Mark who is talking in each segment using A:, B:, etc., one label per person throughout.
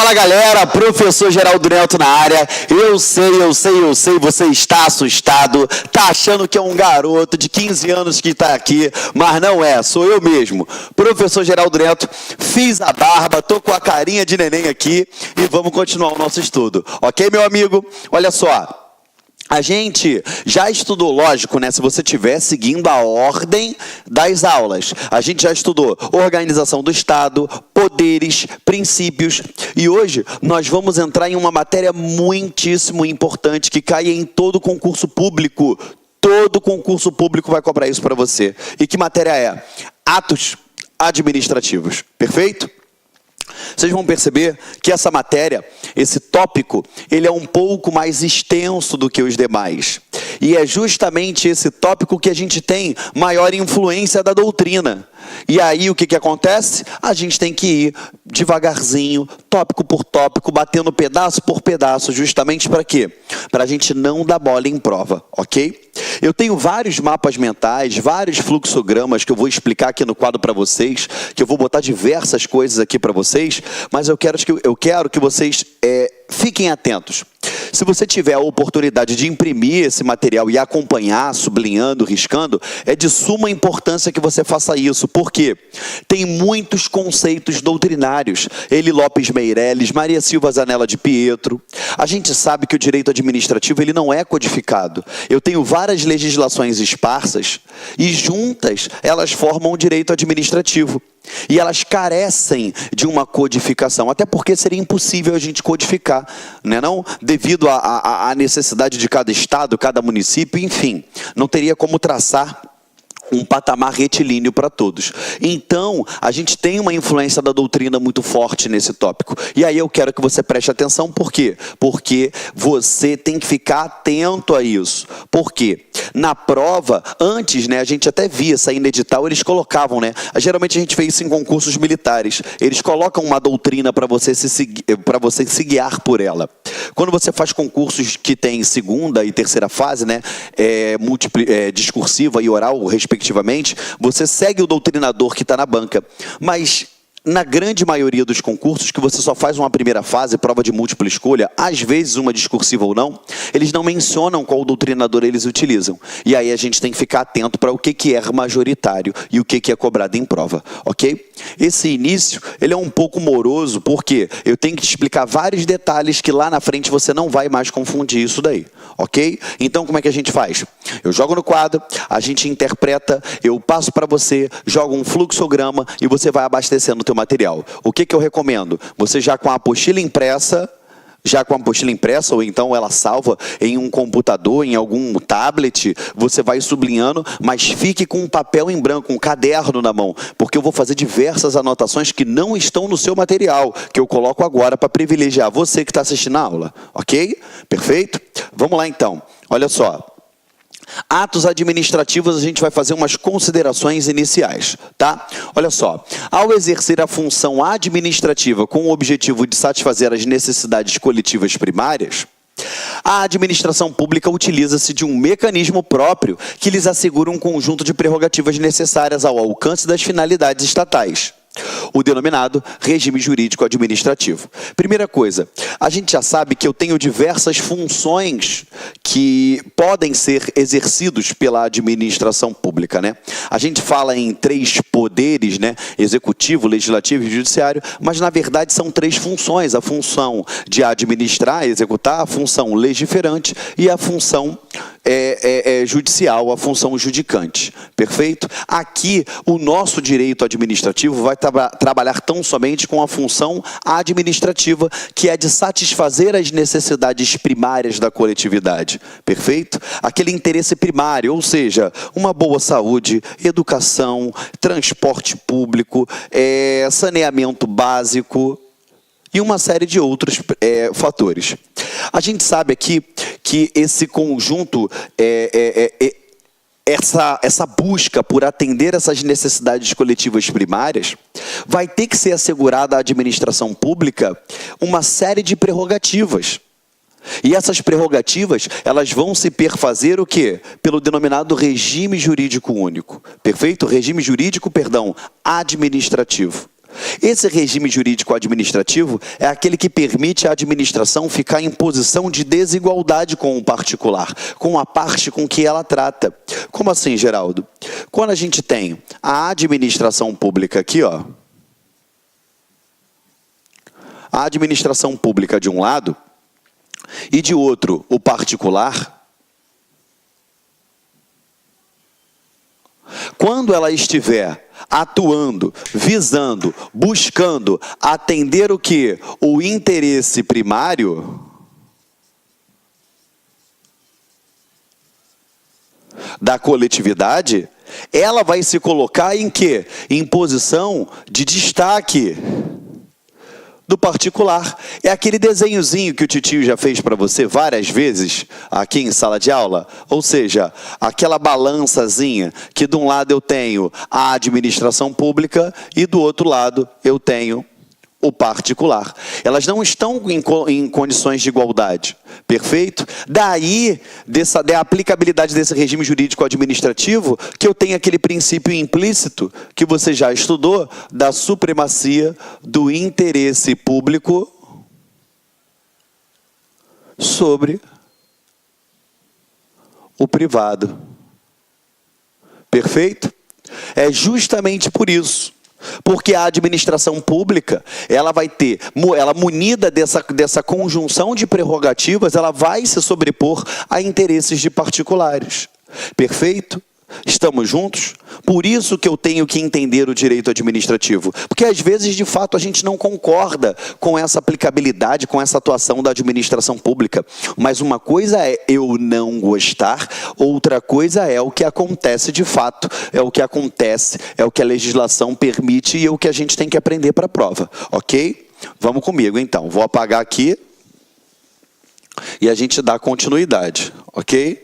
A: Fala galera, professor Geraldo Neto na área. Eu sei, você está assustado, tá achando que é um garoto de 15 anos que está aqui, mas não é, sou eu mesmo. Professor Geraldo Neto, fiz a barba, tô com a carinha de neném aqui e vamos continuar o nosso estudo. Ok, meu amigo? Olha só. A gente já estudou, lógico, né? Se você estiver seguindo a ordem das aulas. A gente já estudou organização do Estado, poderes, princípios. E hoje nós vamos entrar em uma matéria muitíssimo importante que cai em todo concurso público. Todo concurso público vai cobrar isso para você. E que matéria é? Atos administrativos. Perfeito? Vocês vão perceber que essa matéria, esse tópico, ele é um pouco mais extenso do que os demais. E é justamente esse tópico que a gente tem maior influência da doutrina. E aí o que acontece? A gente tem que ir devagarzinho, tópico por tópico, batendo pedaço por pedaço, justamente para quê? Para a gente não dar bola em prova, ok? Eu tenho vários mapas mentais, vários fluxogramas que eu vou explicar aqui no quadro para vocês, que eu vou botar diversas coisas aqui para vocês, mas eu quero que vocês fiquem atentos. Se você tiver a oportunidade de imprimir esse material e acompanhar, sublinhando, riscando, é de suma importância que você faça isso. Por quê? Tem muitos conceitos doutrinários. Eli Lopes Meireles, Maria Silva Zanella de Pietro. A gente sabe que o direito administrativo ele não é codificado. Eu tenho várias legislações esparsas e juntas elas formam o direito administrativo. E elas carecem de uma codificação, até porque seria impossível a gente codificar, né, não? Devido à necessidade de cada estado, cada município, enfim, não teria como traçar um patamar retilíneo para todos. Então, a gente tem uma influência da doutrina muito forte nesse tópico. E aí eu quero que você preste atenção, por quê? Porque você tem que ficar atento a isso. Por quê? Na prova, antes, né, a gente até via sair no edital, eles colocavam, né? Geralmente a gente fez isso em concursos militares. Eles colocam uma doutrina para você se guiar por ela. Quando você faz concursos que tem segunda e terceira fase, né, discursiva e oral, respectivamente, você segue o doutrinador que está na banca. Mas na grande maioria dos concursos, que você só faz uma primeira fase, prova de múltipla escolha, às vezes uma discursiva ou não, eles não mencionam qual doutrinador eles utilizam. E aí a gente tem que ficar atento para o que é majoritário e o que é cobrado em prova, ok? Esse início, ele é um pouco moroso, porque eu tenho que te explicar vários detalhes que lá na frente você não vai mais confundir isso daí, ok? Então como é que a gente faz? Eu jogo no quadro, a gente interpreta, eu passo para você, jogo um fluxograma e você vai abastecendo o teu material. O que eu recomendo? Você já com a apostila impressa, ou então ela salva em um computador, em algum tablet, você vai sublinhando, mas fique com um papel em branco, um caderno na mão, porque eu vou fazer diversas anotações que não estão no seu material, que eu coloco agora para privilegiar você que está assistindo a aula, ok? Perfeito? Vamos lá então, olha só. Atos administrativos, a gente vai fazer umas considerações iniciais, tá? Olha só, ao exercer a função administrativa com o objetivo de satisfazer as necessidades coletivas primárias, a administração pública utiliza-se de um mecanismo próprio que lhes assegura um conjunto de prerrogativas necessárias ao alcance das finalidades estatais, o denominado regime jurídico administrativo. Primeira coisa, a gente já sabe que eu tenho diversas funções que podem ser exercidos pela administração pública, né? A gente fala em 3 poderes, né? Executivo, legislativo e judiciário, mas na verdade são 3 funções: a função de administrar, executar, a função legiferante e a função judicial, a função judicante. Perfeito? Aqui, o nosso direito administrativo vai trabalhar tão somente com a função administrativa, que é de satisfazer as necessidades primárias da coletividade. Perfeito? Aquele interesse primário, ou seja, uma boa saúde, educação, transporte público, saneamento básico e uma série de outros fatores. A gente sabe aqui que esse conjunto, essa busca por atender essas necessidades coletivas primárias, vai ter que ser assegurada à administração pública uma série de prerrogativas. E essas prerrogativas, elas vão se perfazer o quê? Pelo denominado regime jurídico único. Perfeito? Regime jurídico, administrativo. Esse regime jurídico administrativo é aquele que permite à administração ficar em posição de desigualdade com o particular, com a parte com que ela trata. Como assim, Geraldo? Quando a gente tem a administração pública aqui, ó, a administração pública de um lado e de outro o particular, quando ela estiver atuando, visando, buscando atender o quê? O interesse primário da coletividade, ela vai se colocar em quê? Em posição de destaque do particular. É aquele desenhozinho que o titio já fez para você várias vezes aqui em sala de aula, ou seja, aquela balançazinha que de um lado eu tenho a administração pública e do outro lado eu tenho o particular. Elas não estão em condições de igualdade, perfeito? Daí, da aplicabilidade desse regime jurídico administrativo, que eu tenho aquele princípio implícito, que você já estudou, da supremacia do interesse público sobre o privado. Perfeito? É justamente por isso. Porque a administração pública, ela vai ter, ela munida dessa conjunção de prerrogativas, ela vai se sobrepor a interesses de particulares. Perfeito? Estamos juntos? Por isso que eu tenho que entender o direito administrativo. Porque às vezes, de fato, a gente não concorda com essa aplicabilidade, com essa atuação da administração pública. Mas uma coisa é eu não gostar, outra coisa é o que acontece de fato. É o que acontece, é o que a legislação permite e é o que a gente tem que aprender para a prova. Ok? Vamos comigo, então. Vou apagar aqui e a gente dá continuidade. Ok?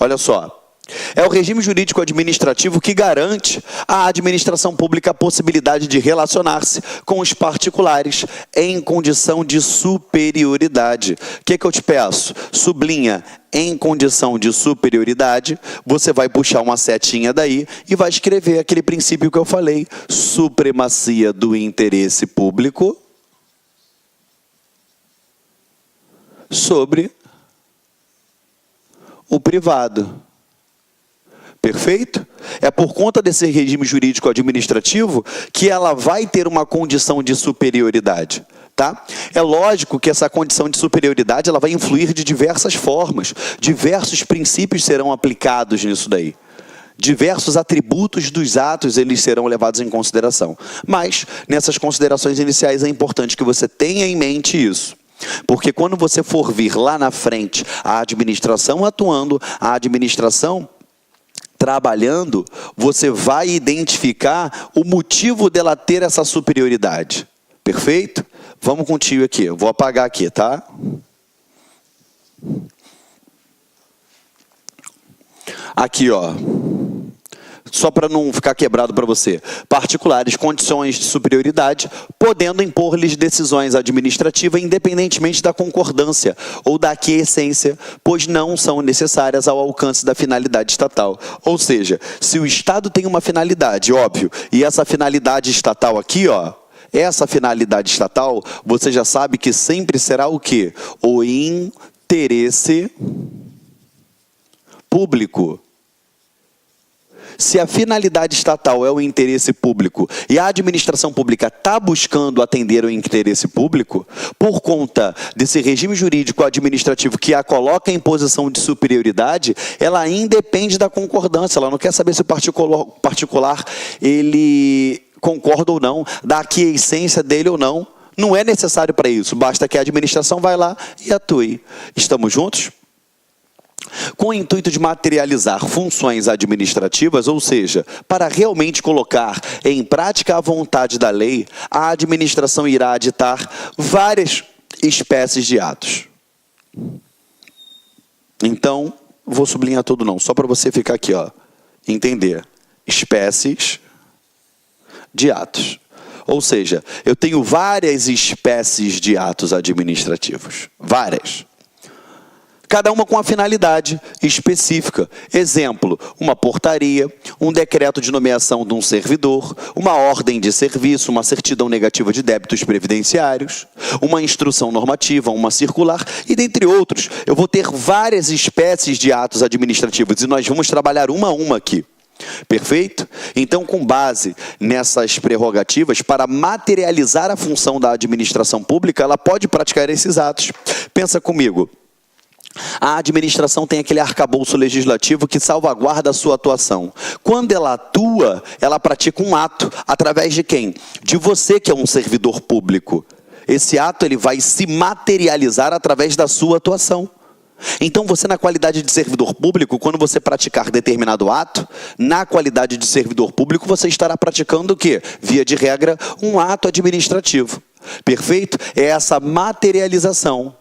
A: Olha só, é o regime jurídico administrativo que garante à administração pública a possibilidade de relacionar-se com os particulares em condição de superioridade. O que eu te peço? Sublinha em condição de superioridade, você vai puxar uma setinha daí e vai escrever aquele princípio que eu falei, supremacia do interesse público sobre o privado. Perfeito? É por conta desse regime jurídico administrativo que ela vai ter uma condição de superioridade. Tá? É lógico que essa condição de superioridade ela vai influir de diversas formas. Diversos princípios serão aplicados nisso daí. Diversos atributos dos atos eles serão levados em consideração. Mas, nessas considerações iniciais, é importante que você tenha em mente isso. Porque quando você for vir lá na frente a administração atuando, a administração trabalhando, você vai identificar o motivo dela ter essa superioridade. Perfeito? Vamos contigo aqui. Eu vou apagar aqui, tá? Aqui, ó. Só para não ficar quebrado para você. Particulares, condições de superioridade, podendo impor-lhes decisões administrativas independentemente da concordância ou da aquiescência, pois não são necessárias ao alcance da finalidade estatal. Ou seja, se o Estado tem uma finalidade, óbvio, e essa finalidade estatal aqui, ó, essa finalidade estatal, você já sabe que sempre será o quê? O interesse público. Se a finalidade estatal é o interesse público e a administração pública está buscando atender o interesse público, por conta desse regime jurídico administrativo que a coloca em posição de superioridade, ela independe da concordância, ela não quer saber se o particular ele concorda ou não, da aquiescência dele ou não. Não é necessário para isso, basta que a administração vá lá e atue. Estamos juntos? Com o intuito de materializar funções administrativas, ou seja, para realmente colocar em prática a vontade da lei, a administração irá aditar várias espécies de atos. Então, vou sublinhar tudo não, só para você ficar aqui, ó, entender. Espécies de atos. Ou seja, eu tenho várias espécies de atos administrativos. Várias. Cada uma com a finalidade específica. Exemplo, uma portaria, um decreto de nomeação de um servidor, uma ordem de serviço, uma certidão negativa de débitos previdenciários, uma instrução normativa, uma circular e dentre outros. Eu vou ter várias espécies de atos administrativos e nós vamos trabalhar uma a uma aqui. Perfeito? Então, com base nessas prerrogativas, para materializar a função da administração pública, ela pode praticar esses atos. Pensa comigo. A administração tem aquele arcabouço legislativo que salvaguarda a sua atuação. Quando ela atua, ela pratica um ato. Através de quem? De você, que é um servidor público. Esse ato ele vai se materializar através da sua atuação. Então, você, na qualidade de servidor público, quando você praticar determinado ato, na qualidade de servidor público, você estará praticando o quê? Via de regra, um ato administrativo. Perfeito? É essa materialização.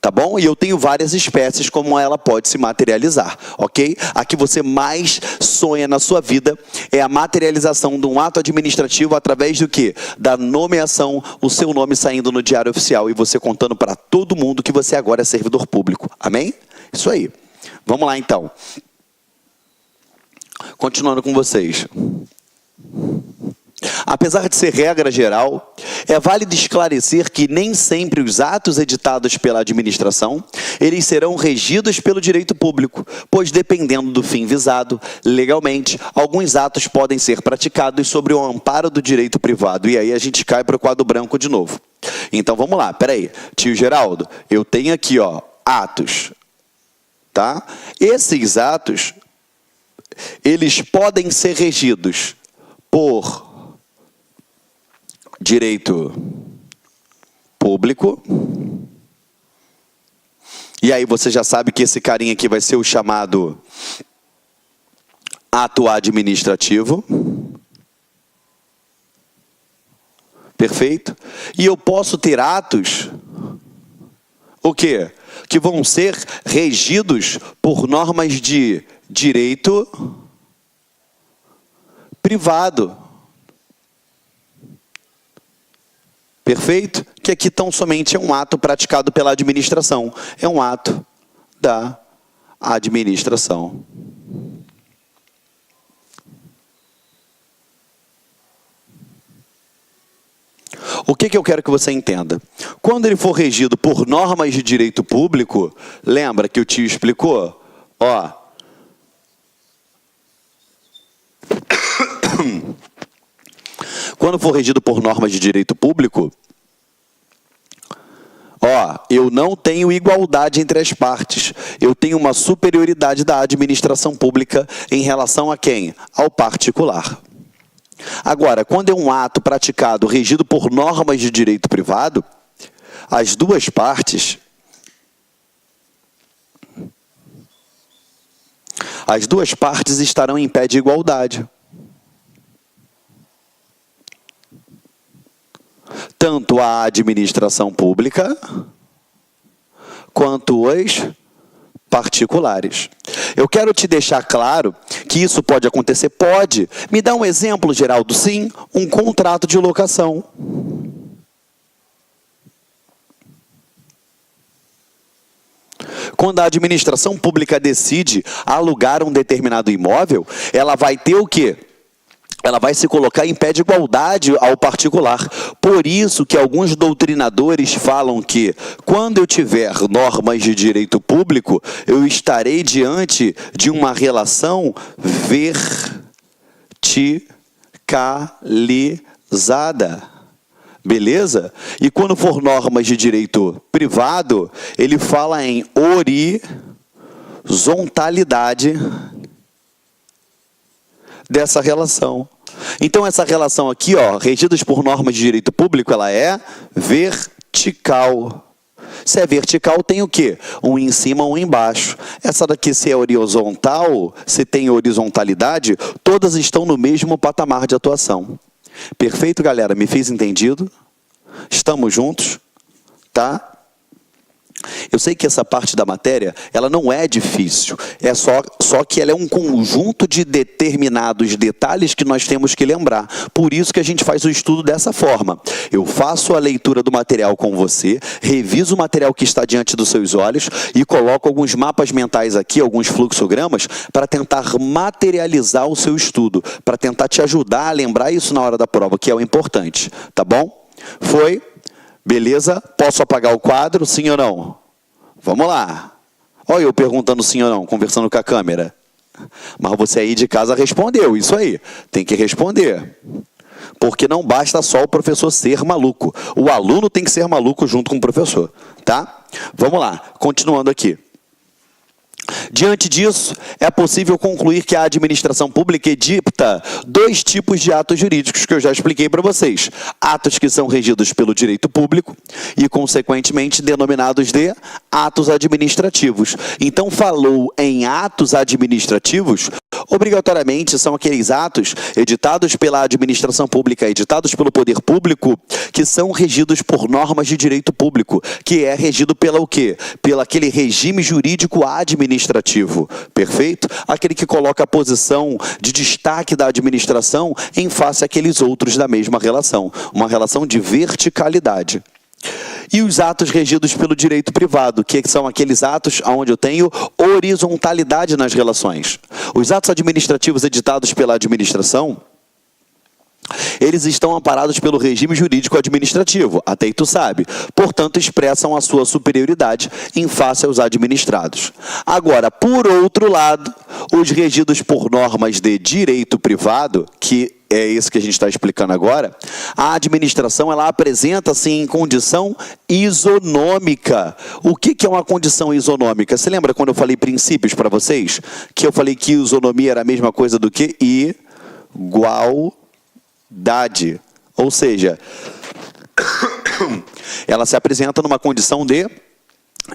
A: Tá bom? E eu tenho várias espécies como ela pode se materializar, ok? A que você mais sonha na sua vida é a materialização de um ato administrativo através do quê? Da nomeação, o seu nome saindo no Diário Oficial e você contando para todo mundo que você agora é servidor público. Amém? Isso aí. Vamos lá, então. Continuando com vocês. Apesar de ser regra geral, é válido esclarecer que nem sempre os atos editados pela administração, eles serão regidos pelo direito público, pois dependendo do fim visado, legalmente, alguns atos podem ser praticados sobre o amparo do direito privado. E aí a gente cai para o quadro branco de novo. Então vamos lá, peraí. Tio Geraldo, eu tenho aqui, ó, atos, tá? Esses atos, eles podem ser regidos por direito público. E aí você já sabe que esse carinha aqui vai ser o chamado ato administrativo. Perfeito? E eu posso ter atos, o quê? Que vão ser regidos por normas de direito privado. Perfeito? Que aqui tão somente é um ato praticado pela administração. É um ato da administração. O que eu quero que você entenda? Quando ele for regido por normas de direito público, lembra que o tio explicou? Ó. Quando for regido por normas de direito público, ó, eu não tenho igualdade entre as partes. Eu tenho uma superioridade da administração pública em relação a quem? Ao particular. Agora, quando é um ato praticado regido por normas de direito privado, as duas partes estarão em pé de igualdade. Tanto a administração pública quanto os particulares. Eu quero te deixar claro que isso pode acontecer. Pode. Me dá um exemplo, Geraldo. Sim, um contrato de locação. Quando a administração pública decide alugar um determinado imóvel, ela vai ter o quê? Ela vai se colocar em pé de igualdade ao particular. Por isso que alguns doutrinadores falam que, quando eu tiver normas de direito público, eu estarei diante de uma relação verticalizada. Beleza? E quando for normas de direito privado, ele fala em horizontalidade dessa relação. Então, essa relação aqui, ó, regidas por normas de direito público, ela é vertical. Se é vertical, tem o quê? Um em cima, um embaixo. Essa daqui, se é horizontal, se tem horizontalidade, todas estão no mesmo patamar de atuação. Perfeito, galera? Me fiz entendido? Estamos juntos? Tá? Eu sei que essa parte da matéria, ela não é difícil, é só que ela é um conjunto de determinados detalhes que nós temos que lembrar. Por isso que a gente faz o estudo dessa forma. Eu faço a leitura do material com você, reviso o material que está diante dos seus olhos e coloco alguns mapas mentais aqui, alguns fluxogramas, para tentar materializar o seu estudo, para tentar te ajudar a lembrar isso na hora da prova, que é o importante, tá bom? Foi? Beleza? Posso apagar o quadro, sim ou não? Vamos lá. Olha eu perguntando sim ou não, conversando com a câmera. Mas você aí de casa respondeu, isso aí. Tem que responder. Porque não basta só o professor ser maluco. O aluno tem que ser maluco junto com o professor, tá? Vamos lá, continuando aqui. Diante disso, é possível concluir que a administração pública edicta dois tipos de atos jurídicos que eu já expliquei para vocês. Atos que são regidos pelo direito público e, consequentemente, denominados de atos administrativos. Então, falou em atos administrativos, obrigatoriamente são aqueles atos editados pela administração pública, editados pelo poder público, que são regidos por normas de direito público, que é regido pela o quê? Pelo aquele regime jurídico administrativo, perfeito? Aquele que coloca a posição de destaque da administração em face àqueles outros da mesma relação, uma relação de verticalidade. E os atos regidos pelo direito privado, que são aqueles atos onde eu tenho horizontalidade nas relações. Os atos administrativos editados pela administração, eles estão amparados pelo regime jurídico administrativo, até aí tu sabe. Portanto, expressam a sua superioridade em face aos administrados. Agora, por outro lado, os regidos por normas de direito privado, que é isso que a gente está explicando agora, a administração ela apresenta-se em condição isonômica. O que é uma condição isonômica? Você lembra quando eu falei princípios para vocês? Que eu falei que isonomia era a mesma coisa do que igualdade. Ou seja, ela se apresenta numa condição de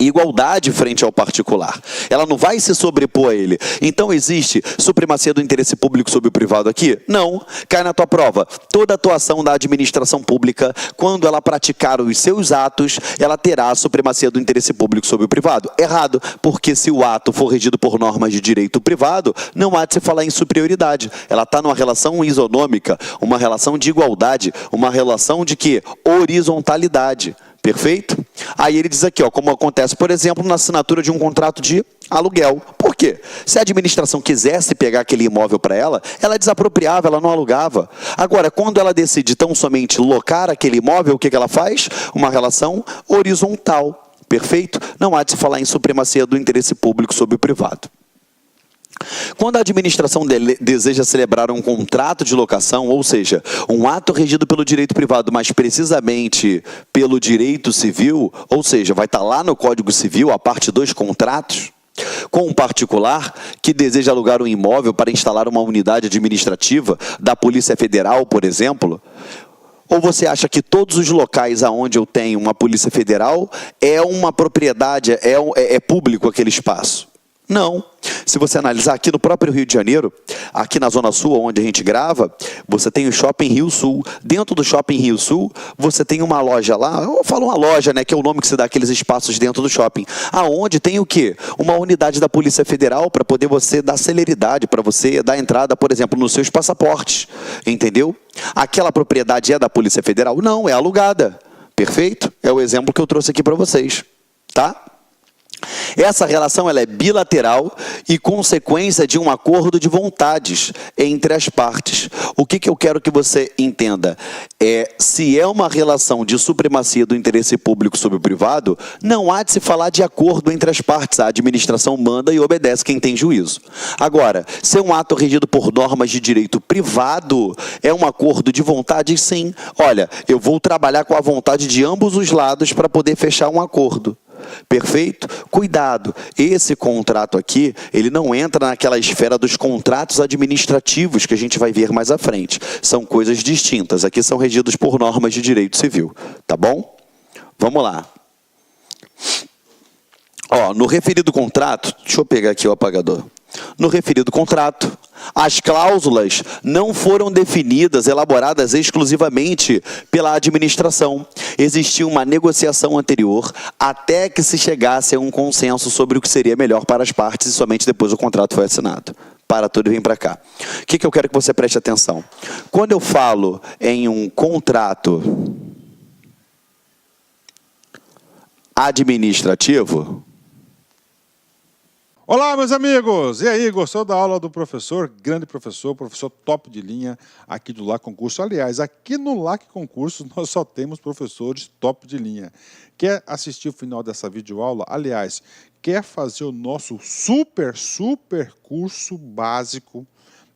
A: igualdade frente ao particular. Ela não vai se sobrepor a ele. Então existe supremacia do interesse público sobre o privado aqui? Não. Cai na tua prova. Toda atuação da administração pública, quando ela praticar os seus atos, ela terá a supremacia do interesse público sobre o privado. Errado, porque se o ato for regido por normas de direito privado, não há de se falar em superioridade. Ela está numa relação isonômica, uma relação de igualdade, uma relação de quê? Horizontalidade. Perfeito? Aí ele diz aqui, ó, como acontece, por exemplo, na assinatura de um contrato de aluguel. Por quê? Se a administração quisesse pegar aquele imóvel para ela, ela desapropriava, ela não alugava. Agora, quando ela decide tão somente locar aquele imóvel, o que ela faz? Uma relação horizontal. Perfeito? Não há de se falar em supremacia do interesse público sobre o privado. Quando a administração deseja celebrar um contrato de locação, ou seja, um ato regido pelo direito privado, mas precisamente pelo direito civil, ou seja, vai estar lá no Código Civil, a parte 2, contratos, com um particular que deseja alugar um imóvel para instalar uma unidade administrativa da Polícia Federal, por exemplo, ou você acha que todos os locais onde eu tenho uma Polícia Federal é uma propriedade, é público aquele espaço? Não. Se você analisar aqui no próprio Rio de Janeiro, aqui na Zona Sul, onde a gente grava, você tem o Shopping Rio Sul. Dentro do Shopping Rio Sul, você tem uma loja lá, eu falo uma loja, né, que é o nome que se dá àqueles espaços dentro do shopping, aonde tem o quê? Uma unidade da Polícia Federal para poder você dar celeridade, para você dar entrada, por exemplo, nos seus passaportes, entendeu? Aquela propriedade é da Polícia Federal? Não, é alugada. Perfeito? É o exemplo que eu trouxe aqui para vocês, tá? Essa relação ela é bilateral e consequência de um acordo de vontades entre as partes. O que eu quero que você entenda? Se é uma relação de supremacia do interesse público sobre o privado, não há de se falar de acordo entre as partes. A administração manda e obedece quem tem juízo. Agora, se é um ato regido por normas de direito privado, é um acordo de vontade, sim. Olha, eu vou trabalhar com a vontade de ambos os lados para poder fechar um acordo. Perfeito? Cuidado, esse contrato aqui, ele não entra naquela esfera dos contratos administrativos que a gente vai ver mais à frente. São coisas distintas, aqui são regidos por normas de direito civil, tá bom? Vamos lá. Ó, no referido contrato, deixa eu pegar aqui o apagador. No referido contrato, As cláusulas não foram definidas, elaboradas exclusivamente pela administração. Existia uma negociação anterior até que se chegasse a um consenso sobre o que seria melhor para as partes e somente depois o contrato foi assinado. Para tudo e vem para cá. O que eu quero que você preste atenção? Quando eu falo em um contrato administrativo...
B: Olá, meus amigos! E aí, gostou da aula do professor? Grande professor, professor top de linha aqui do LAC Concurso. Aliás, aqui no LAC Concurso nós só temos professores top de linha. Quer assistir o final dessa videoaula? Aliás, quer fazer o nosso super curso básico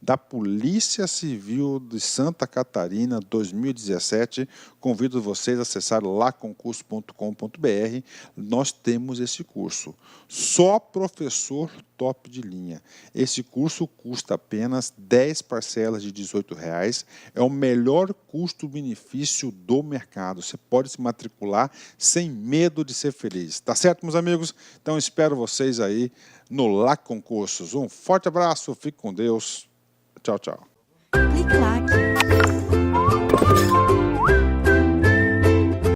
B: da Polícia Civil de Santa Catarina 2017, convido vocês a acessar laconcurso.com.br. Nós temos esse curso. Só professor top de linha. Esse curso custa apenas 10 parcelas de R$18. É o melhor custo-benefício do mercado. Você pode se matricular sem medo de ser feliz. Tá certo, meus amigos? Então espero vocês aí no LAC Concursos. Um forte abraço, fique com Deus. Tchau, tchau.
C: Clique lá.